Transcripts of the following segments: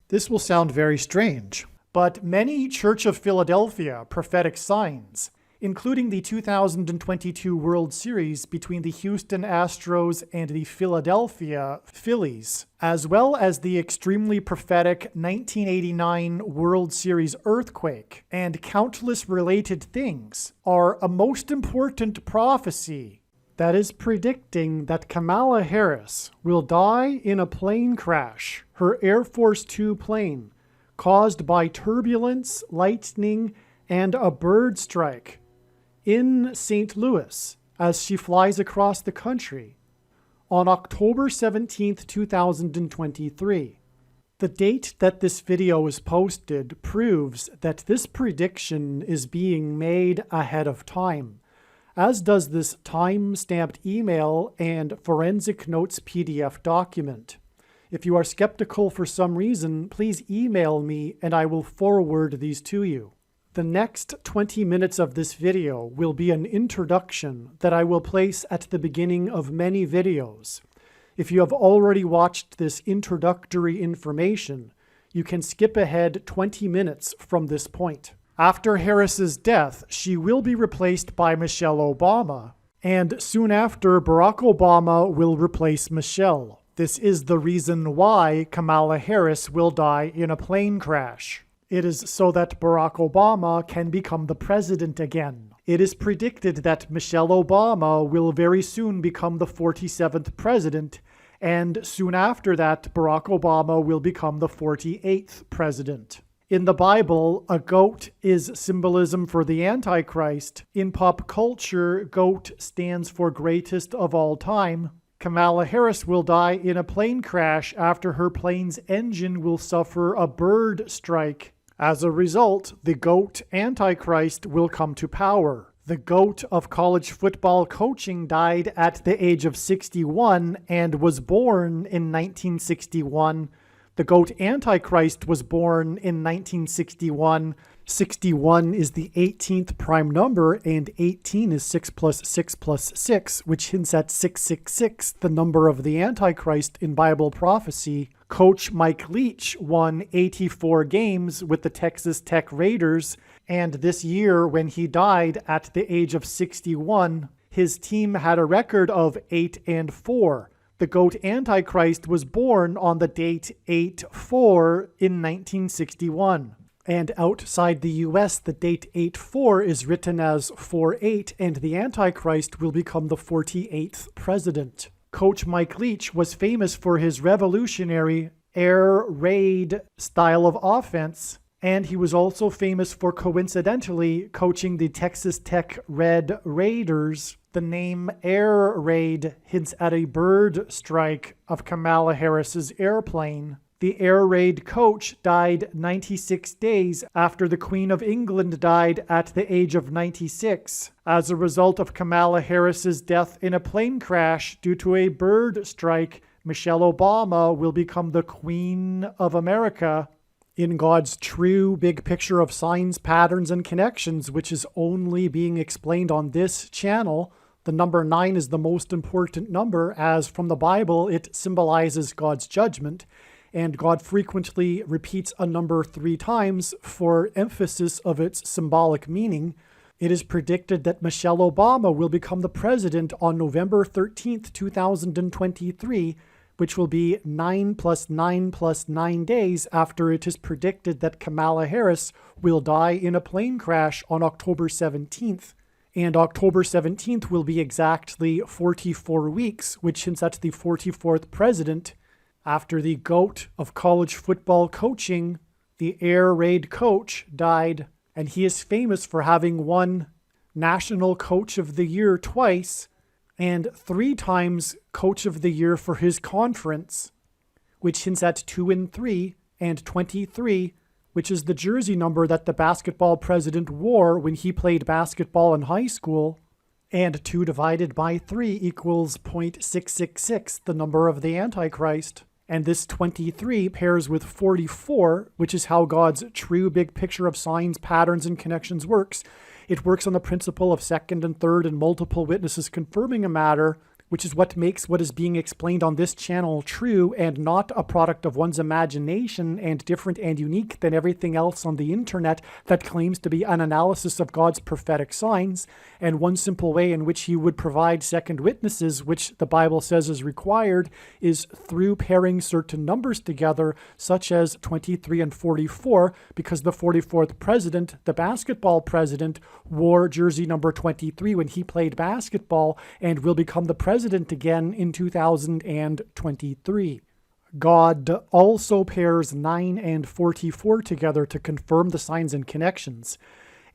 This will sound very strange, but many Church of Philadelphia prophetic signs, including the 2022 World Series between the Houston Astros and the Philadelphia Phillies, as well as the extremely prophetic 1989 World Series earthquake, and countless related things, are a most important prophecy that is predicting that Kamala Harris will die in a plane crash, her Air Force Two plane, caused by turbulence, lightning, and a bird strike in St. Louis as she flies across the country on October 17th, 2023. The date that this video is posted proves that this prediction is being made ahead of time, as does this time-stamped email and forensic notes PDF document. If you are skeptical for some reason, please email me and I will forward these to you. The next 20 minutes of this video will be an introduction that I will place at the beginning of many videos. If you have already watched this introductory information, you can skip ahead 20 minutes from this point. After Harris's death, she will be replaced by Michelle Obama, and soon after, Barack Obama will replace Michelle. This is the reason why Kamala Harris will die in a plane crash. It is so that Barack Obama can become the president again. It is predicted that Michelle Obama will very soon become the 47th president, and soon after that, Barack Obama will become the 48th president. In the Bible, a goat is symbolism for the Antichrist. In pop culture, goat stands for greatest of all time. Kamala Harris will die in a plane crash after her plane's engine will suffer a bird strike. As a result, the GOAT Antichrist will come to power. The GOAT of college football coaching died at the age of 61 and was born in 1961. The GOAT Antichrist was born in 1961. 61 is the 18th prime number, and 18 is 6 plus 6 plus 6, which hints at 666, the number of the Antichrist in Bible prophecy. Coach Mike Leach won 84 games with the Texas Tech Raiders, and this year, when he died at the age of 61, his team had a record of 8-4. The GOAT Antichrist was born on the date 8-4 in 1961. And outside the US, the date 8-4 is written as 4-8, and the Antichrist will become the 48th president. Coach Mike Leach was famous for his revolutionary air raid style of offense, and he was also famous for coincidentally coaching the Texas Tech Red Raiders. The name Air Raid hints at a bird strike of Kamala Harris's airplane. The Air Raid coach died 96 days after the Queen of England died at the age of 96 as a result of Kamala Harris's death in a plane crash due to a bird strike. Michelle Obama will become the Queen of America. In God's true big picture of signs, patterns, and connections, which is only being explained on this channel, the number 9 is the most important number, as from the Bible it symbolizes God's judgment. And God frequently repeats a number 3 times for emphasis of its symbolic meaning. It is predicted that Michelle Obama will become the president on November 13th, 2023, which will be 9 plus 9 plus 9 days after it is predicted that Kamala Harris will die in a plane crash on October 17th. And October 17th will be exactly 44 weeks, which hints at the 44th president. After the GOAT of college football coaching, the Air Raid coach, died, and he is famous for having won National Coach of the Year twice and 3 times Coach of the Year for his conference, which hints at 2 and 3 and 23, which is the jersey number that the basketball president wore when he played basketball in high school. And 2 divided by 3 equals 0.666, the number of the Antichrist. And this 23 pairs with 44, which is how God's true big picture of signs, patterns, and connections works. It works on the principle of second and third and multiple witnesses confirming a matter. which is what makes what is being explained on this channel true and not a product of one's imagination and different and unique than everything else on the internet that claims to be an analysis of God's prophetic signs. And one simple way in which he would provide second witnesses, which the Bible says is required, is through pairing certain numbers together, such as 23 and 44, because the 44th president, the basketball president, wore jersey number 23 when he played basketball and will become the president again in 2023. God also pairs 9 and 44 together to confirm the signs and connections.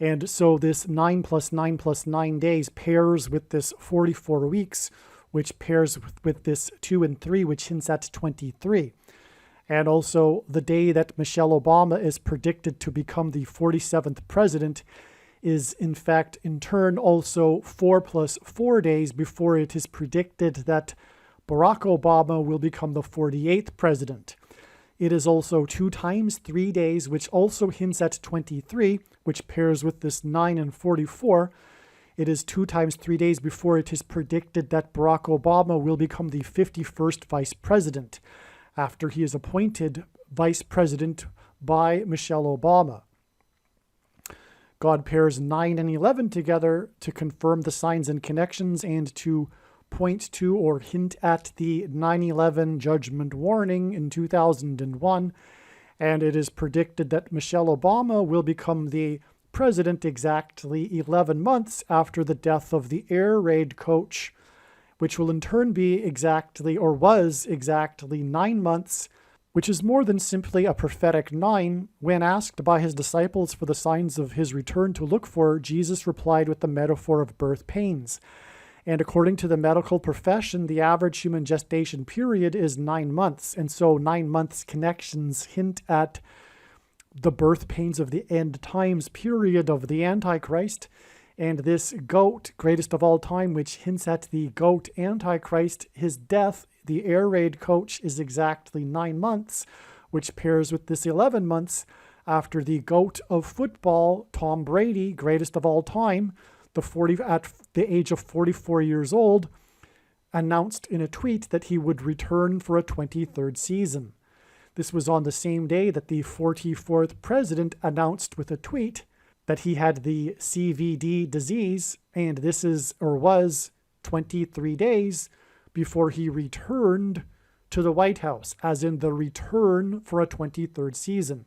And so this 9 plus 9 plus 9 days pairs with this 44 weeks, which pairs with this 2 and 3, which hints at 23. And also the day that Michelle Obama is predicted to become the 47th president is in fact in turn also 4 plus 4 days before it is predicted that Barack Obama will become the 48th president. It is also 2 times 3 days, which also hints at 23, which pairs with this 9 and 44. It is 2 times 3 days before it is predicted that Barack Obama will become the 51st vice president, after he is appointed vice president by Michelle Obama. God pairs 9 and 11 together to confirm the signs and connections and to point to or hint at the 9/11 judgment warning in 2001. And it is predicted that Michelle Obama will become the president exactly 11 months after the death of the air raid coach, which will in turn be exactly, or was exactly, 9 months, which is more than simply a prophetic 9. When asked by his disciples for the signs of his return to look for, Jesus replied with the metaphor of birth pains. And according to the medical profession, the average human gestation period is 9 months. And so 9 months connections hint at the birth pains of the end times period of the Antichrist. And this goat, greatest of all time, which hints at the goat Antichrist, his death, the air raid coach, is exactly 9 months, which pairs with this 11 months after the GOAT of football, Tom Brady, greatest of all time, at the age of 44 years old, announced in a tweet that he would return for a 23rd season. This was on the same day that the 44th president announced with a tweet that he had the CVD disease, and this is, or was, 23 days before he returned to the White House, as in the return for a 23rd season.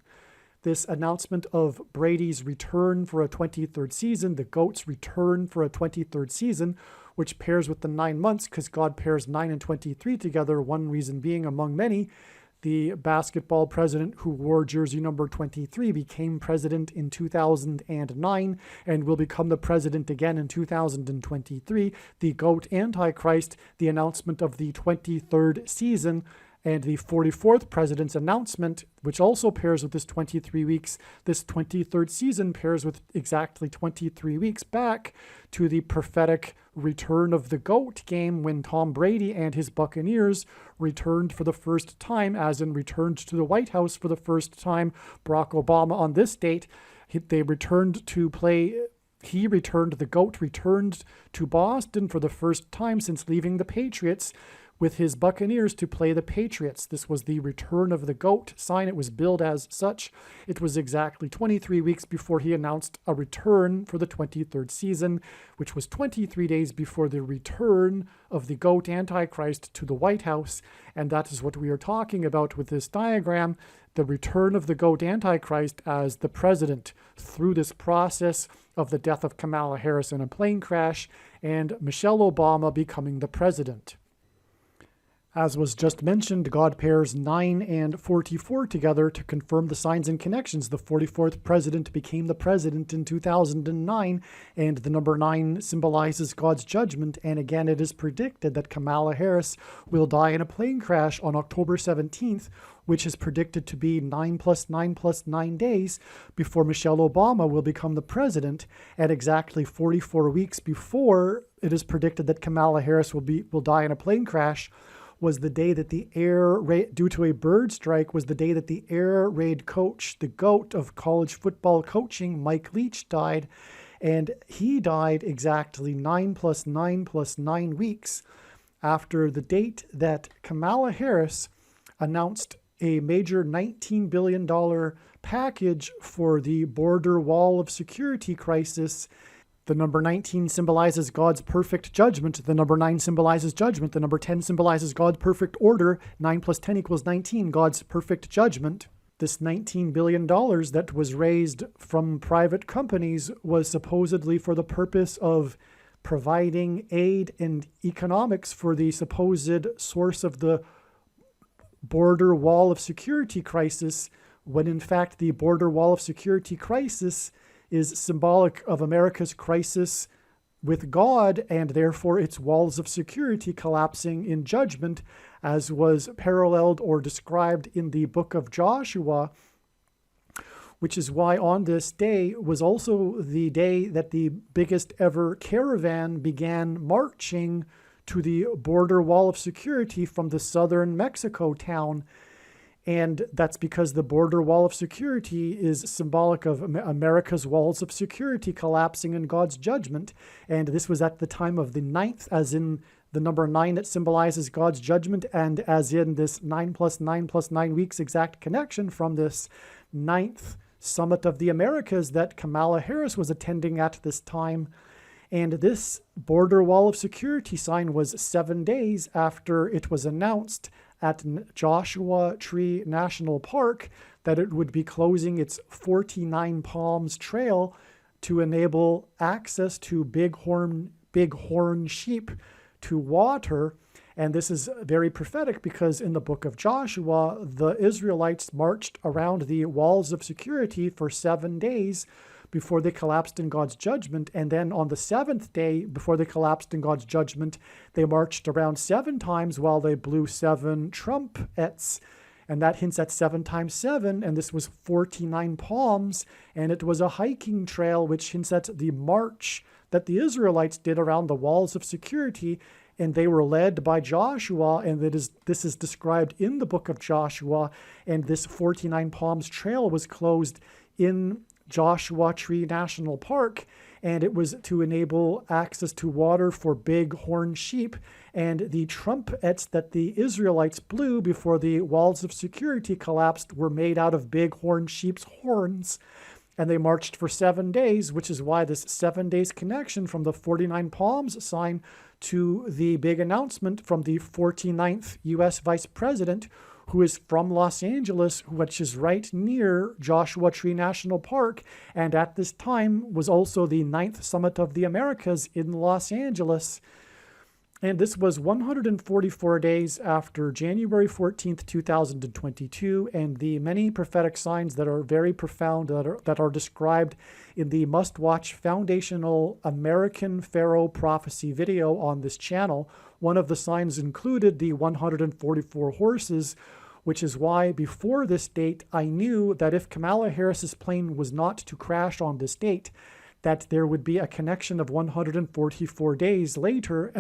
This announcement of Brady's return for a 23rd season, the GOAT's return for a 23rd season, which pairs with the 9 months because God pairs 9 and 23 together, one reason being among many, the basketball president who wore jersey number 23 became president in 2009 and will become the president again in 2023. The GOAT Antichrist, the announcement of the 23rd season, and the 44th president's announcement, which also pairs with this 23 weeks. This 23rd season pairs with exactly 23 weeks back to the prophetic return of the GOAT game when Tom Brady and his Buccaneers returned for the first time, as in returned to the White House for the first time. Barack Obama on this date, they returned to play. The GOAT returned to Boston for the first time since leaving the Patriots with his Buccaneers to play the Patriots. This was the return of the GOAT sign. It was billed as such. It was exactly 23 weeks before he announced a return for the 23rd season, which was 23 days before the return of the GOAT Antichrist to the White House. And that is what we are talking about with this diagram, the return of the GOAT Antichrist as the president through this process of the death of Kamala Harris in a plane crash and Michelle Obama becoming the president. As was just mentioned, God pairs 9 and 44 together to confirm the signs and connections. The 44th president became the president in 2009, and the number 9 symbolizes God's judgment. And again, it is predicted that Kamala Harris will die in a plane crash on October 17th, which is predicted to be 9 plus 9 plus 9 days before Michelle Obama will become the president, and exactly 44 weeks before it is predicted that Kamala Harris will die in a plane crash was the day that the air raid, due to a bird strike, was the day that the air raid coach, the GOAT of college football coaching, Mike Leach, died. And he died exactly 9 plus 9 plus 9 weeks after the date that Kamala Harris announced a major $19 billion package for the border wall of security crisis. The number 19 symbolizes God's perfect judgment. The number 9 symbolizes judgment. The number 10 symbolizes God's perfect order. 9 plus 10 equals 19, God's perfect judgment. This $19 billion that was raised from private companies was supposedly for the purpose of providing aid and economics for the supposed source of the border wall of security crisis, when in fact the border wall of security crisis is symbolic of America's crisis with God, and therefore its walls of security collapsing in judgment, as was paralleled or described in the book of Joshua, which is why on this day was also the day that the biggest ever caravan began marching to the border wall of security from the southern Mexico town. And that's because the border wall of security is symbolic of America's walls of security collapsing in God's judgment. And this was at the time of the 9th, as in the number 9 that symbolizes God's judgment, and as in this 9 plus 9 plus 9 weeks exact connection from this 9th Summit of the Americas that Kamala Harris was attending at this time. And this border wall of security sign was 7 days after it was announced at Joshua Tree National Park that it would be closing its 49 Palms Trail to enable access to bighorn sheep to water. And this is very prophetic because in the book of Joshua, the Israelites marched around the walls of security for 7 days before they collapsed in God's judgment. And then on the 7th day, before they collapsed in God's judgment, they marched around 7 times while they blew 7 trumpets. And that hints at 7 times 7, and this was 49 palms, and it was a hiking trail, which hints at the march that the Israelites did around the walls of security, and they were led by Joshua, and this is described in the book of Joshua, and this 49 Palms Trail was closed in Joshua Tree National Park, and it was to enable access to water for bighorn sheep. And the trumpets that the Israelites blew before the walls of security collapsed were made out of bighorn sheep's horns. And they marched for 7 days, which is why this 7 days connection from the 49 Palms sign to the big announcement from the 49th U.S. Vice President, who is from Los Angeles, which is right near Joshua Tree National Park, and at this time was also the 9th Summit of the Americas in Los Angeles. And this was 144 days after January 14th, 2022, and the many prophetic signs that are very profound that are described in the must-watch foundational American Pharaoh prophecy video on this channel. One of the signs included the 144 horses, which is why before this date I knew that if Kamala Harris's plane was not to crash on this date, that there would be a connection of 144 days later,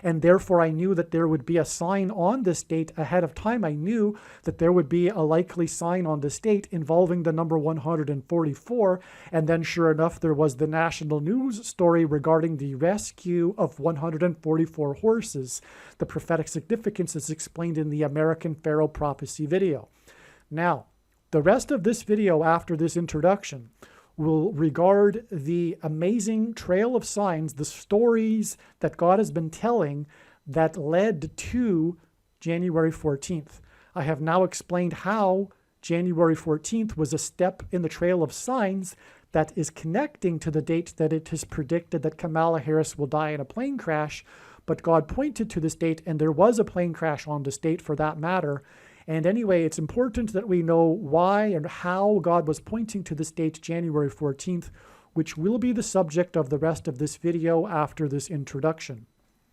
and therefore I knew that there would be a sign on this date ahead of time. I knew that there would be a likely sign on this date involving the number 144, and then sure enough, there was the national news story regarding the rescue of 144 horses. The prophetic significance is explained in the American Pharaoh prophecy video. Now, the rest of this video after this introduction will regard the amazing trail of signs, the stories that God has been telling that led to January 14th. I have now explained how January 14th was a step in the trail of signs that is connecting to the date that it is predicted that Kamala Harris will die in a plane crash, but God pointed to this date, and there was a plane crash on this date for that matter. And anyway, it's important that we know why and how God was pointing to this date, January 14th, which will be the subject of the rest of this video after this introduction.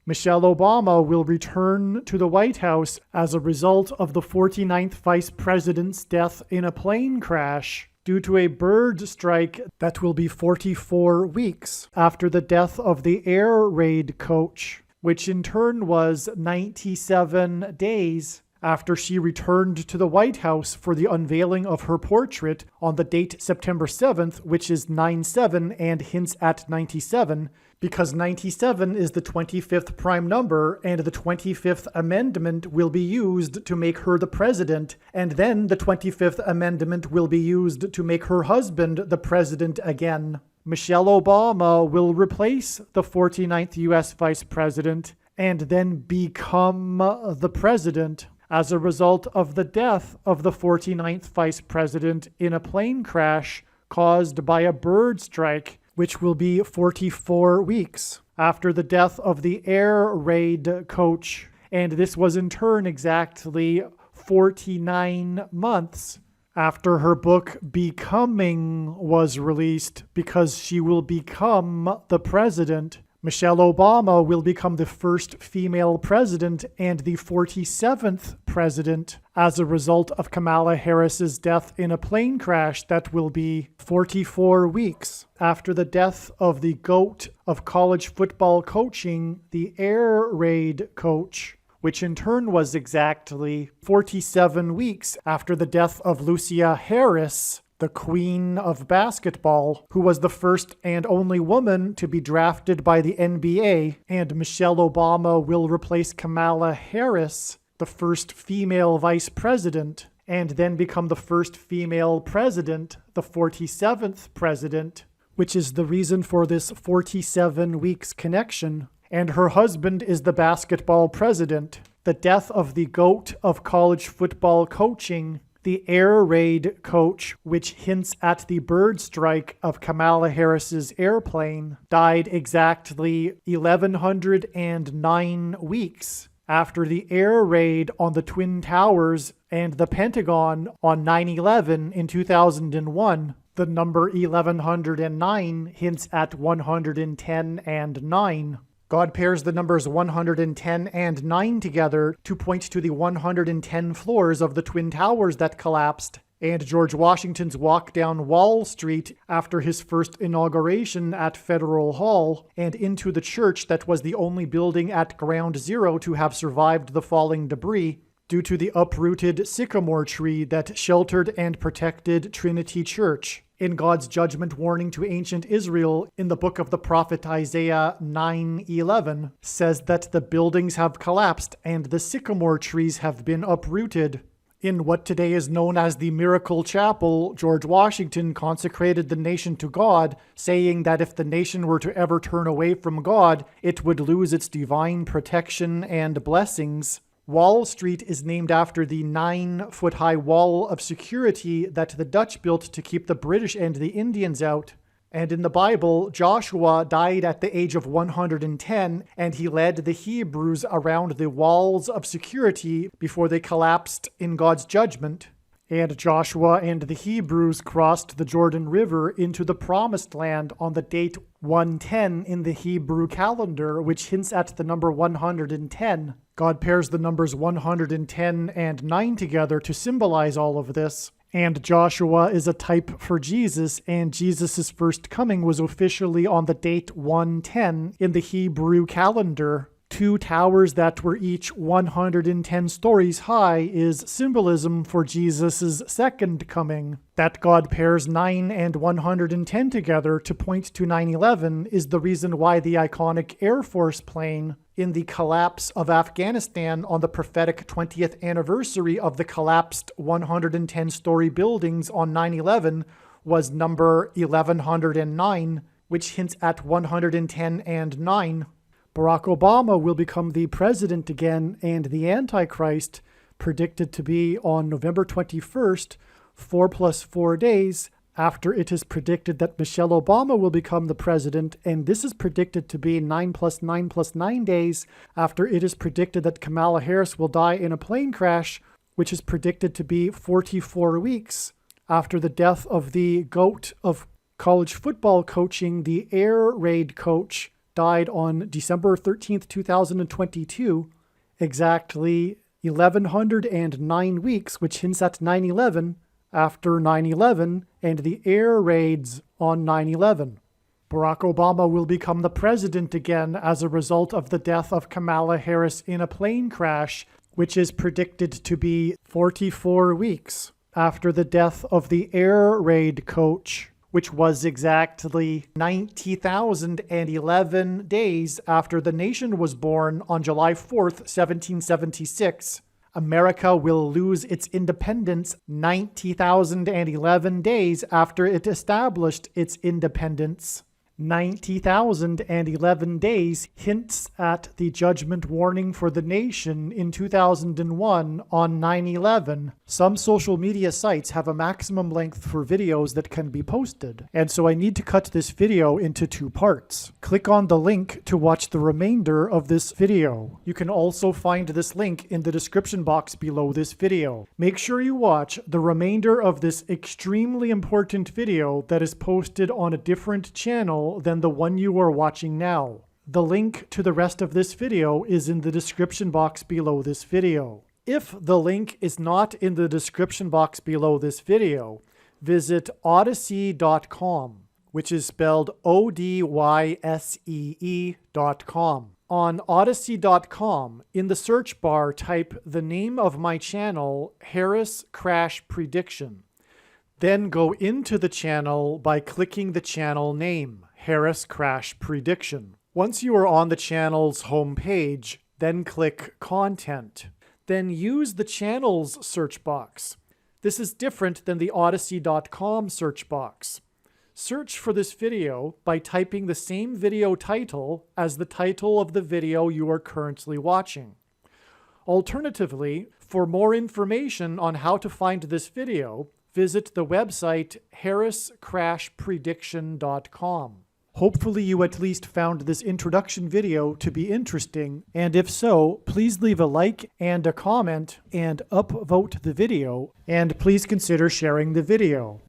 Michelle Obama will return to the White House as a result of the 49th Vice President's death in a plane crash due to a bird strike that will be 44 weeks after the death of the air raid coach, which in turn was 97 days after she returned to the White House for the unveiling of her portrait on the date September 7th, which is 9/7 and hints at 97, because 97 is the 25th prime number, and the 25th Amendment will be used to make her the president, and then the 25th Amendment will be used to make her husband the president again. Michelle Obama will replace the 49th U.S. Vice President and then become the president as a result of the death of the 49th Vice President in a plane crash caused by a bird strike, which will be 44 weeks after the death of the air raid coach. And this was in turn exactly 49 months after her book Becoming was released, because she will become the president. Michelle Obama will become the first female president and the 47th president as a result of Kamala Harris's death in a plane crash that will be 44 weeks after the death of the GOAT of college football coaching, the air raid coach, which in turn was exactly 47 weeks after the death of Lucia Harris, the queen of basketball, who was the first and only woman to be drafted by the NBA, and Michelle Obama will replace Kamala Harris, the first female vice president, and then become the first female president, the 47th president, which is the reason for this 47 weeks connection. And her husband is the basketball president. The death of the GOAT of college football coaching, the air raid coach, which hints at the bird strike of Kamala Harris's airplane, died exactly 1,109 weeks after the air raid on the Twin Towers and the Pentagon on 9/11 in 2001. The number 1,109 hints at 110 and 9. God pairs the numbers 110 and 9 together to point to the 110 floors of the Twin Towers that collapsed, and George Washington's walk down Wall Street after his first inauguration at Federal Hall, and into the church that was the only building at Ground Zero to have survived the falling debris, due to the uprooted sycamore tree that sheltered and protected Trinity Church. In God's judgment warning to ancient Israel in the book of the prophet Isaiah 9:11 says that the buildings have collapsed and the sycamore trees have been uprooted. In what today is known as the Miracle Chapel, George Washington consecrated the nation to God, saying that if the nation were to ever turn away from God, it would lose its divine protection and blessings. Wall Street is named after the 9-foot-high wall of security that the Dutch built to keep the British and the Indians out. And in the Bible, Joshua died at the age of 110, and he led the Hebrews around the walls of security before they collapsed in God's judgment. And Joshua and the Hebrews crossed the Jordan River into the Promised Land on the date 110 in the Hebrew calendar, which hints at the number 110. God pairs the numbers 110 and 9 together to symbolize all of this. And Joshua is a type for Jesus, and Jesus' first coming was officially on the date 110 in the Hebrew calendar. 2 towers that were each 110 stories high is symbolism for Jesus' second coming. That God pairs 9 and 110 together to point to 9/11 is the reason why the iconic Air Force plane in the collapse of Afghanistan on the prophetic 20th anniversary of the collapsed 110-story buildings on 9/11 was number 1109, which hints at 110 and 9. Barack Obama will become the president again, and the Antichrist, predicted to be on November 21st, 4 + 4 days, after it is predicted that Michelle Obama will become the president, and this is predicted to be 9 + 9 + 9 days, after it is predicted that Kamala Harris will die in a plane crash, which is predicted to be 44 weeks, after the death of the GOAT of college football coaching, the air raid coach, died on December 13th, 2022, exactly 1,109 weeks, which hints at 9/11, after 9/11 and the air raids on 9/11. Barack Obama will become the president again as a result of the death of Kamala Harris in a plane crash, which is predicted to be 44 weeks after the death of the air raid coach, which was exactly 90,011 days after the nation was born on July 4th, 1776. America will lose its independence 90,011 days after it established its independence. 90,011 days hints at the judgment warning for the nation in 2001 on 9/11. Some social media sites have a maximum length for videos that can be posted, and so I need to cut this video into 2 parts. Click on the link to watch the remainder of this video. You can also find this link in the description box below this video. Make sure you watch the remainder of this extremely important video that is posted on a different channel than the one you are watching now. The link to the rest of this video is in the description box below this video. If the link is not in the description box below this video, visit Odysee.com, which is spelled Odyssee.com. On Odysee.com, in the search bar, type the name of my channel, Harris Crash Prediction. Then go into the channel by clicking the channel name, Harris Crash Prediction. Once you are on the channel's homepage, then click Content. Then use the channel's search box. This is different than the Odysee.com search box. Search for this video by typing the same video title as the title of the video you are currently watching. Alternatively, for more information on how to find this video, visit the website harriscrashprediction.com. Hopefully you at least found this introduction video to be interesting, and if so, please leave a like and a comment and upvote the video, and please consider sharing the video.